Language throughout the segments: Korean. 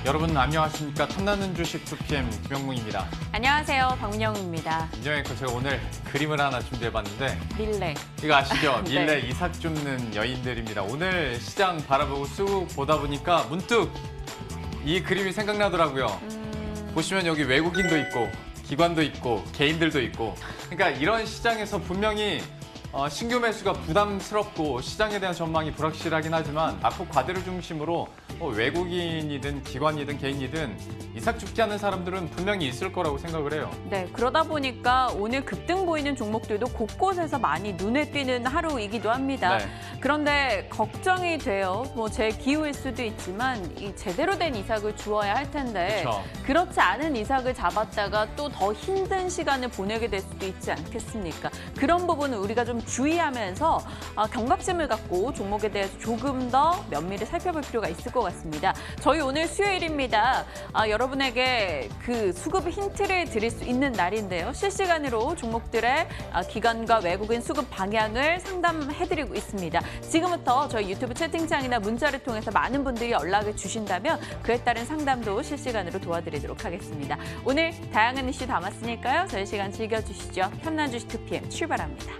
여러분 안녕하십니까? 탐나는 주식 2PM 김영웅입니다. 안녕하세요. 박민영입니다. 민정앵커 제가 오늘 그림을 하나 준비해봤는데 밀레. 이거 아시죠? 네. 밀레 이삭 줍는 여인들입니다. 오늘 시장 바라보고 쑥 보다 보니까 문득 이 그림이 생각나더라고요. 보시면 여기 외국인도 있고 기관도 있고 개인들도 있고 그러니까 이런 시장에서 분명히 신규 매수가 부담스럽고 시장에 대한 전망이 불확실하긴 하지만 낙폭 과대를 중심으로 외국인이든 기관이든 개인이든 이삭 줍기 하는 사람들은 분명히 있을 거라고 생각을 해요. 네, 그러다 보니까 오늘 급등 보이는 종목들도 곳곳에서 많이 눈에 띄는 하루이기도 합니다. 네. 그런데 걱정이 돼요. 제 기호일 수도 있지만 이 제대로 된 이삭을 주어야 할 텐데 그쵸. 그렇지 않은 이삭을 잡았다가 또 더 힘든 시간을 보내게 될 수도 있지 않겠습니까? 그런 부분은 우리가 좀 주의하면서 경각심을 갖고 종목에 대해서 조금 더 면밀히 살펴볼 필요가 있을 것 같습니다. 저희 오늘 수요일입니다. 여러분에게 그 수급 힌트를 드릴 수 있는 날인데요. 실시간으로 종목들의 기관과 외국인 수급 방향을 상담해드리고 있습니다. 지금부터 저희 유튜브 채팅창이나 문자를 통해서 많은 분들이 연락을 주신다면 그에 따른 상담도 실시간으로 도와드리도록 하겠습니다. 오늘 다양한 이슈 담았으니까요. 저희 시간 즐겨주시죠. 탐난 주식 2PM 출발합니다.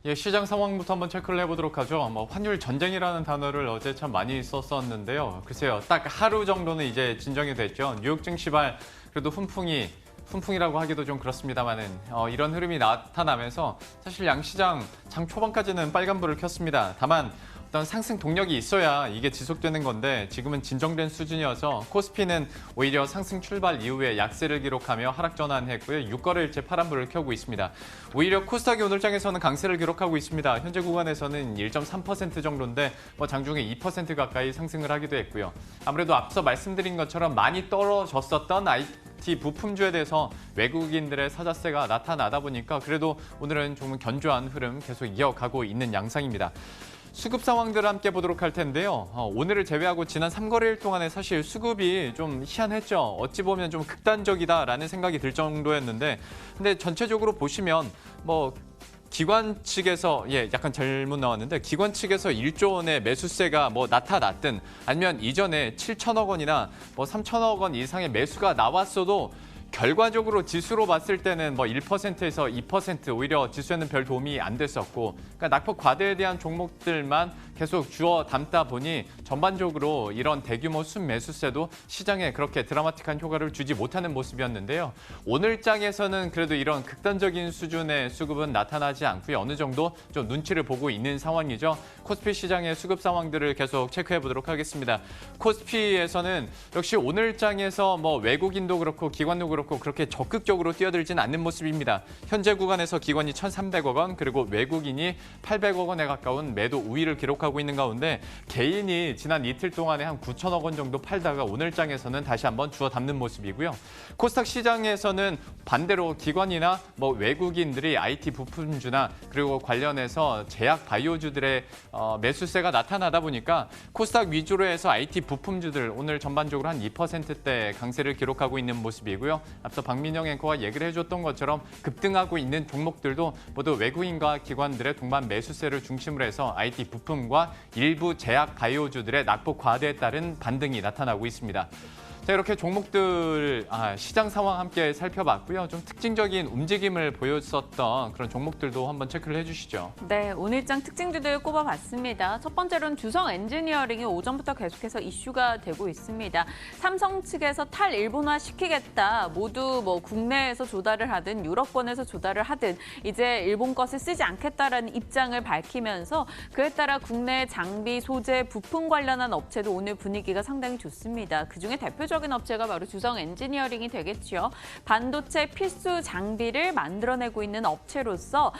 예, 시장 상황부터 한번 체크를 해보도록 하죠. 환율 전쟁이라는 단어를 어제 참 많이 썼었는데요. 글쎄요, 딱 하루 정도는 이제 진정이 됐죠. 뉴욕 증시발 그래도 훈풍이라고 하기도 좀 그렇습니다만은 이런 흐름이 나타나면서 사실 양시장 장 초반까지는 빨간불을 켰습니다. 다만 어떤 상승 동력이 있어야 이게 지속되는 건데 지금은 진정된 수준이어서 코스피는 오히려 상승 출발 이후에 약세를 기록하며 하락 전환했고요. 6거래일째 파란불을 켜고 있습니다. 오히려 코스닥이 오늘 장에서는 강세를 기록하고 있습니다. 현재 구간에서는 1.3% 정도인데 장중에 2% 가까이 상승을 하기도 했고요. 아무래도 앞서 말씀드린 것처럼 많이 떨어졌었던 IT 부품주에 대해서 외국인들의 사자세가 나타나다 보니까 그래도 오늘은 좀 견조한 흐름 계속 이어가고 있는 양상입니다. 수급 상황들을 함께 보도록 할 텐데요. 오늘을 제외하고 지난 3거래일 동안에 사실 수급이 좀 희한했죠. 어찌 보면 좀 극단적이다라는 생각이 들 정도였는데 근데 전체적으로 보시면 기관 측에서 약간 잘못 나왔는데 기관 측에서 1조 원의 매수세가 나타났든 아니면 이전에 7천억 원이나 3천억 원 이상의 매수가 나왔어도 결과적으로 지수로 봤을 때는 1%에서 2% 오히려 지수에는 별 도움이 안 됐었고 그러니까 낙폭 과대에 대한 종목들만 계속 주워 담다 보니 전반적으로 이런 대규모 순매수세도 시장에 그렇게 드라마틱한 효과를 주지 못하는 모습이었는데요. 오늘 장에서는 그래도 이런 극단적인 수준의 수급은 나타나지 않고요. 어느 정도 좀 눈치를 보고 있는 상황이죠. 코스피 시장의 수급 상황들을 계속 체크해 보도록 하겠습니다. 코스피에서는 역시 오늘 장에서 외국인도 그렇고 기관도 그렇고 그렇게 적극적으로 뛰어들진 않는 모습입니다. 현재 구간에서 기관이 1,300억 원 그리고 외국인이 800억 원에 가까운 매도 우위를 기록하고 있는 가운데 개인이 지난 이틀 동안에 한 9천억 원 정도 팔다가 오늘 장에서는 다시 한번 주워 담는 모습이고요. 코스닥 시장에서는 반대로 기관이나 외국인들이 IT 부품주나 그리고 관련해서 제약 바이오주들의 매수세가 나타나다 보니까 코스닥 위주로 해서 IT 부품주들 오늘 전반적으로 한 2%대 강세를 기록하고 있는 모습이고요. 앞서 박민영 앵커가 얘기를 해줬던 것처럼 급등하고 있는 종목들도 모두 외국인과 기관들의 동반 매수세를 중심으로 해서 IT 부품과 일부 제약 바이오주들의 낙폭 과대에 따른 반등이 나타나고 있습니다. 자, 이렇게 종목들 시장 상황 함께 살펴봤고요. 좀 특징적인 움직임을 보였었던 그런 종목들도 한번 체크를 해주시죠. 네, 오늘장 특징주들 꼽아봤습니다. 첫 번째로는 두성 엔지니어링이 오전부터 계속해서 이슈가 되고 있습니다. 삼성 측에서 탈일본화 시키겠다. 모두 국내에서 조달을 하든 유럽권에서 조달을 하든 이제 일본 것을 쓰지 않겠다라는 입장을 밝히면서 그에 따라 국내 장비, 소재, 부품 관련한 업체도 오늘 분위기가 상당히 좋습니다. 그중에 대표적으로 대표적인 업체가 바로 주성 엔지니어링이 되겠죠. 반도체 필수 장비를 만들어내고 있는 업체로서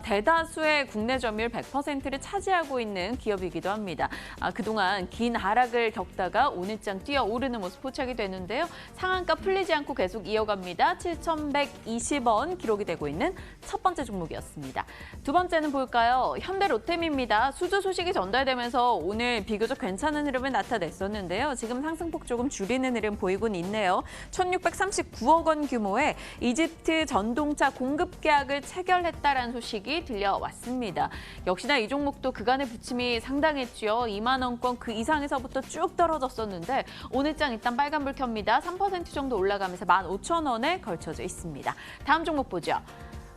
대다수의 국내 점유율 100%를 차지하고 있는 기업이기도 합니다. 그동안 긴 하락을 겪다가 오늘장 뛰어오르는 모습 포착이 되는데요. 상한가 풀리지 않고 계속 이어갑니다. 7,120원 기록이 되고 있는 첫 번째 종목이었습니다. 두 번째는 볼까요? 현대로템입니다. 수주 소식이 전달되면서 오늘 비교적 괜찮은 흐름을 나타냈었는데요. 지금 상승폭 조금 줄이는 흐름 보이곤 있네요. 1,639억 원 규모의 이집트 전동차 공급 계약을 체결했다라는 소식이 들려왔습니다. 역시나 이 종목도 그간의 부침이 상당했죠. 2만 원권 그 이상에서부터 쭉 떨어졌었는데 오늘장 일단 빨간불 켭니다. 3% 정도 올라가면서 15,000원에 걸쳐져 있습니다. 다음 종목 보죠.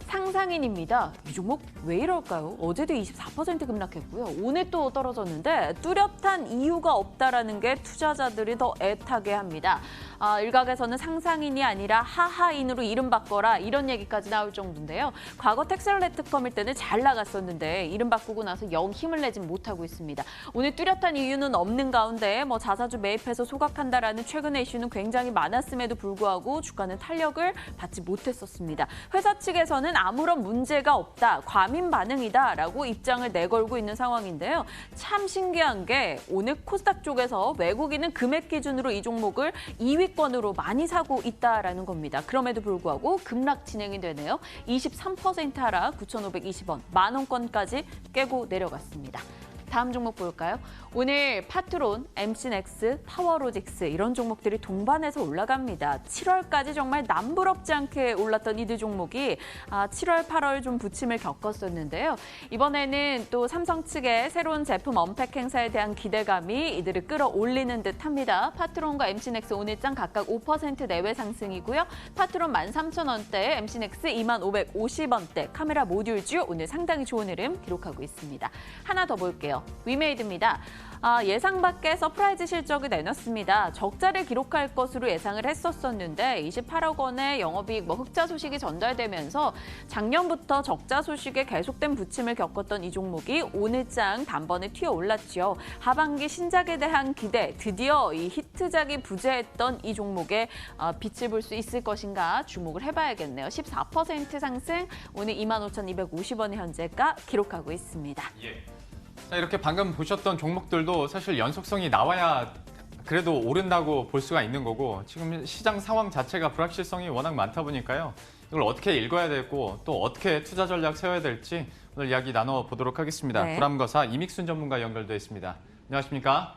상상인입니다. 이 종목 왜 이럴까요? 어제도 24% 급락했고요. 오늘 또 떨어졌는데 뚜렷한 이유가 없다라는 게 투자자들이 더 애타게 합니다. 일각에서는 상상인이 아니라 하하인으로 이름 바꿔라 이런 얘기까지 나올 정도인데요. 과거 텍셀레트컴일 때는 잘 나갔었는데 이름 바꾸고 나서 영 힘을 내진 못하고 있습니다. 오늘 뚜렷한 이유는 없는 가운데 자사주 매입해서 소각한다라는 최근의 이슈는 굉장히 많았음에도 불구하고 주가는 탄력을 받지 못했었습니다. 회사 측에서는 아무런 문제가 없다, 과민 반응이다라고 입장을 내걸고 있는 상황인데요. 참 신기한 게 오늘 코스닥 쪽에서 외국인은 금액 기준으로 이 종목을 2위권으로 많이 사고 있다라는 겁니다. 그럼에도 불구하고 급락 진행이 되네요. 23% 하락 9,520원, 만 원권까지 깨고 내려갔습니다. 다음 종목 볼까요? 오늘 파트론, MC넥스, 파워로직스 이런 종목들이 동반해서 올라갑니다. 7월까지 정말 남부럽지 않게 올랐던 이들 종목이 7월, 8월 좀 부침을 겪었었는데요. 이번에는 또 삼성 측의 새로운 제품 언팩 행사에 대한 기대감이 이들을 끌어올리는 듯합니다. 파트론과 MC넥스 오늘장 각각 5% 내외 상승이고요. 파트론 13,000원대, MC넥스 2550원대, 카메라 모듈주 오늘 상당히 좋은 흐름 기록하고 있습니다. 하나 더 볼게요. 위메이드입니다. 예상 밖의 서프라이즈 실적을 내놨습니다. 적자를 기록할 것으로 예상을 했었었는데 28억 원의 영업이익 흑자 소식이 전달되면서 작년부터 적자 소식에 계속된 부침을 겪었던 이 종목이 오늘장 단번에 튀어올랐죠. 하반기 신작에 대한 기대, 드디어 이 히트작이 부재했던 이 종목에 빛을 볼 수 있을 것인가 주목을 해봐야겠네요. 14% 상승, 오늘 25,250원의 현재가 기록하고 있습니다. 예. 자, 이렇게 방금 보셨던 종목들도 사실 연속성이 나와야 그래도 오른다고 볼 수가 있는 거고 지금 시장 상황 자체가 불확실성이 워낙 많다 보니까요. 이걸 어떻게 읽어야 되고 또 어떻게 투자 전략 세워야 될지 오늘 이야기 나눠보도록 하겠습니다. 네. 불암거사 이믹순 전문가 연결돼 있습니다. 안녕하십니까?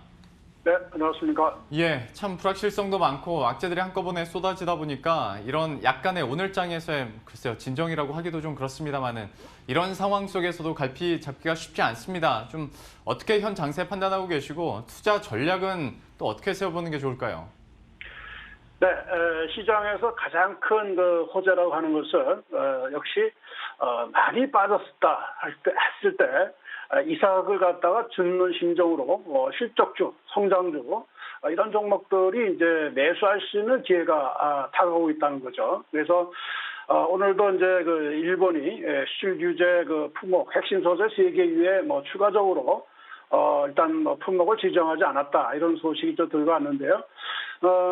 네, 안녕하십니까. 예, 참 불확실성도 많고 악재들이 한꺼번에 쏟아지다 보니까 이런 약간의 오늘장에서의 글쎄요 진정이라고 하기도 좀 그렇습니다만은 이런 상황 속에서도 갈피 잡기가 쉽지 않습니다. 좀 어떻게 현 장세 판단하고 계시고 투자 전략은 또 어떻게 세워보는 게 좋을까요? 네, 시장에서 가장 큰 그 호재라고 하는 것은 역시 많이 빠졌다 했을 때 이삭을 갖다가 줍는 심정으로 실적주, 성장주 이런 종목들이 이제 매수할 수 있는 기회가 다가오고 있다는 거죠. 그래서 오늘도 이제 그 일본이 수출 규제 그 품목 핵심 소재 3개 위에 추가적으로 일단 품목을 지정하지 않았다 이런 소식이 좀 들어왔는데요.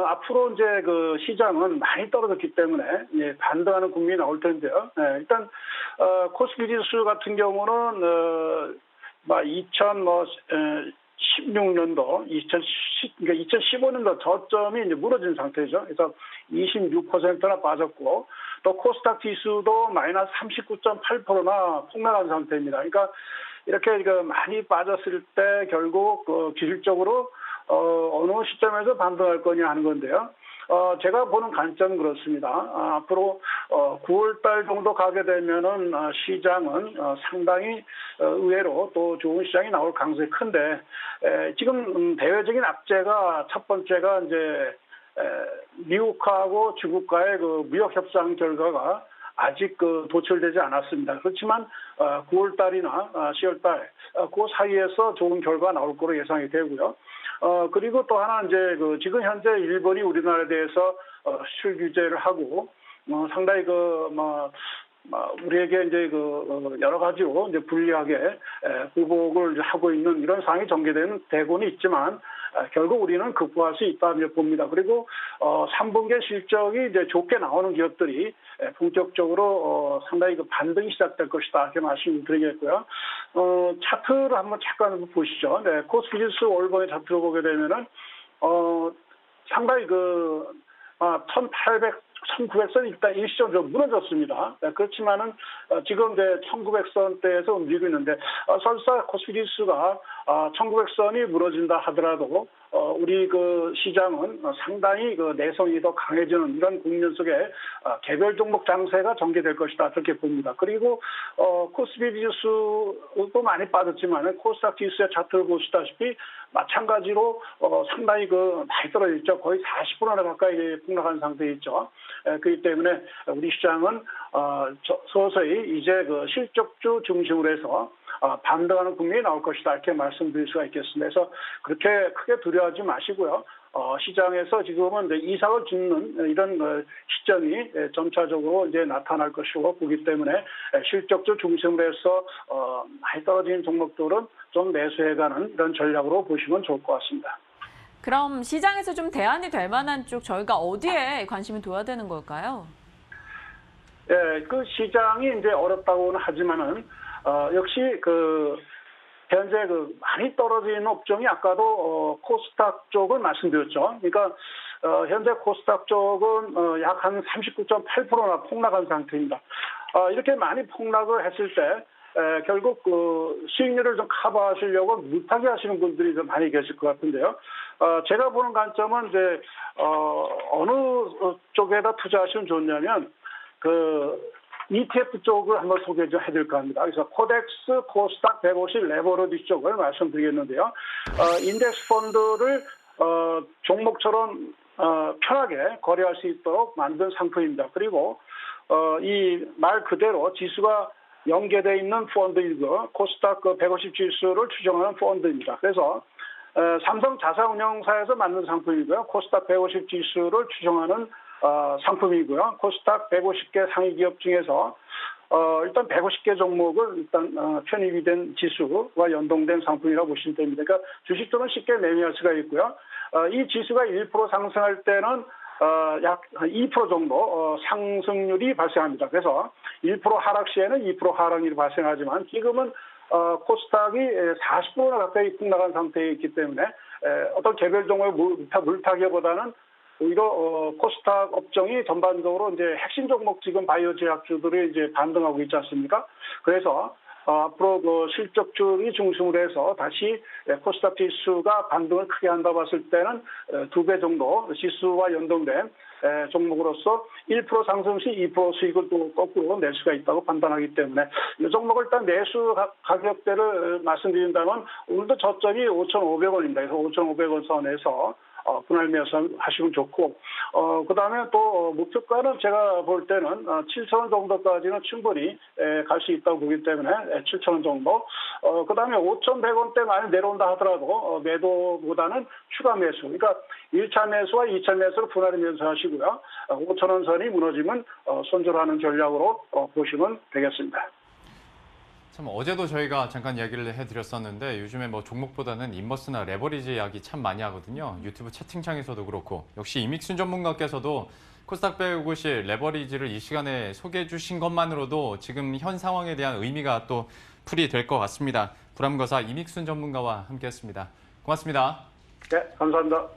앞으로 이제 그 시장은 많이 떨어졌기 때문에 반등하는 국민이 나올 텐데요. 일단 코스피 지수 같은 경우는 2016년도, 2015년도 저점이 이제 무너진 상태죠. 그래서 26%나 빠졌고, 또 코스닥 지수도 마이너스 39.8%나 폭락한 상태입니다. 그러니까 이렇게 많이 빠졌을 때 결국 기술적으로 어느 시점에서 반등할 거냐 하는 건데요. 제가 보는 관점은 그렇습니다. 앞으로 9월 달 정도 가게 되면은 시장은 상당히 의외로 또 좋은 시장이 나올 가능성이 큰데 지금 대외적인 악재가 첫 번째가 이제 미국하고 중국과의 그 무역 협상 결과가 아직 도출되지 않았습니다. 그렇지만 9월 달이나 10월 달 그 사이에서 좋은 결과가 나올 거로 예상이 되고요. 그리고 또 하나 이제 지금 현재 일본이 우리나라에 대해서 수출 규제를 하고 상당히 우리에게 이제 여러 가지로 이제 불리하게 보복을 하고 있는 이런 상황이 전개되고는 있지만 결국 우리는 극복할 수 있다며 봅니다. 그리고 3분기 실적이 이제 좋게 나오는 기업들이 본격적으로 상당히 그 반등이 시작될 것이다 이렇게 말씀드리겠고요. 차트를 한번 잠깐 보시죠. 네, 코스피지수 월봉의 차트를 보게 되면은 상당히 1900선 일단 일시적으로 좀 무너졌습니다. 네, 그렇지만은 지금 이제 1900선대에서 움직이고 있는데 설사 코스피 지수가 1900선이 무너진다 하더라도 우리 그 시장은 상당히 그 내성이 더 강해지는 이런 국면 속에 개별 종목 장세가 전개될 것이다 그렇게 봅니다. 그리고 코스피 지수도 많이 빠졌지만 코스닥 지수의 차트를 보시다시피 마찬가지로 상당히 많이 떨어졌죠. 거의 40%나 가까이 폭락한 상태에 있죠. 그렇기 때문에 우리 시장은 서서히 이제 그 실적주 중심으로 해서 반등하는 국면이 나올 것이다 이렇게 말씀드릴 수가 있겠습니다. 그래서 그렇게 크게 두려워하지 마시고요. 시장에서 지금은 이제 이삭을 줍는 이런 시점이 점차적으로 이제 나타날 것이고 보기 때문에 실적주 중심으로 해서 많이 떨어지는 종목들은 좀 매수해가는 이런 전략으로 보시면 좋을 것 같습니다. 그럼 시장에서 좀 대안이 될 만한 쪽 저희가 어디에 관심을 둬야 되는 걸까요? 예, 그 시장이 이제 어렵다고는 하지만은 역시 현재 많이 떨어지는 업종이 아까도 코스닥 쪽을 말씀드렸죠. 그러니까 현재 코스닥 쪽은 약 한 39.8%나 폭락한 상태입니다. 이렇게 많이 폭락을 했을 때 결국 수익률을 좀 커버하시려고 물타기 하시는 분들이 좀 많이 계실 것 같은데요. 제가 보는 관점은 이제 어느 쪽에다 투자하시면 좋냐면 ETF 쪽을 한번 소개 좀 해드릴까 합니다. 그래서 코덱스, 코스닥 150 레버리지 쪽을 말씀드리겠는데요. 인덱스 펀드를 종목처럼 편하게 거래할 수 있도록 만든 상품입니다. 그리고 이 말 그대로 지수가 연계되어 있는 펀드이고 코스닥 150 지수를 추정하는 펀드입니다. 그래서 삼성 자산운용사에서 만든 상품이고요. 코스닥 150 지수를 추정하는 상품이고요. 코스닥 150개 상위 기업 중에서 일단 150개 종목을 일단 편입이 된 지수와 연동된 상품이라고 보시면 됩니다. 그러니까 주식들은 쉽게 매매할 수가 있고요. 이 지수가 1% 상승할 때는 약 2% 정도 상승률이 발생합니다. 그래서 1% 하락 시에는 2% 하락률이 발생하지만 지금은 코스닥이 40%나 가까이 폭락한 상태에 있기 때문에 어떤 개별 종목의 물타기보다는 오히려 코스닥 업종이 전반적으로 이제 핵심 종목 지금 바이오 제약주들이 이제 반등하고 있지 않습니까? 그래서 앞으로 실적주의 중심으로 해서 다시 코스닥 지수가 반등을 크게 한다 봤을 때는 2배 정도 지수와 연동된 종목으로서 1% 상승 시 2% 수익을 또 거꾸로 낼 수가 있다고 판단하기 때문에 이 종목을 일단 매수 가격대를 말씀드린다면 오늘도 저점이 5,500원입니다. 그래서 5,500원 선에서 분할 매수 하시면 좋고, 그 다음에 또 목표가는 제가 볼 때는 7,000원 정도까지는 충분히 갈 수 있다고 보기 때문에 7,000원 정도. 그 다음에 5,100원대 많이 내려온다 하더라도 매도보다는 추가 매수. 그러니까 1차 매수와 2차 매수를 분할히 매수하시고요. 5,000원 선이 무너지면 손절하는 전략으로 보시면 되겠습니다. 참 어제도 저희가 잠깐 이야기를 해드렸었는데 요즘에 뭐 종목보다는 인버스나 레버리지 이야기 참 많이 하거든요. 유튜브 채팅창에서도 그렇고 역시 이믹순 전문가께서도 코스닥 150 레버리지를 이 시간에 소개해 주신 것만으로도 지금 현 상황에 대한 의미가 또 풀이 될 것 같습니다. 불암거사 이믹순 전문가와 함께했습니다. 고맙습니다. 네, 감사합니다.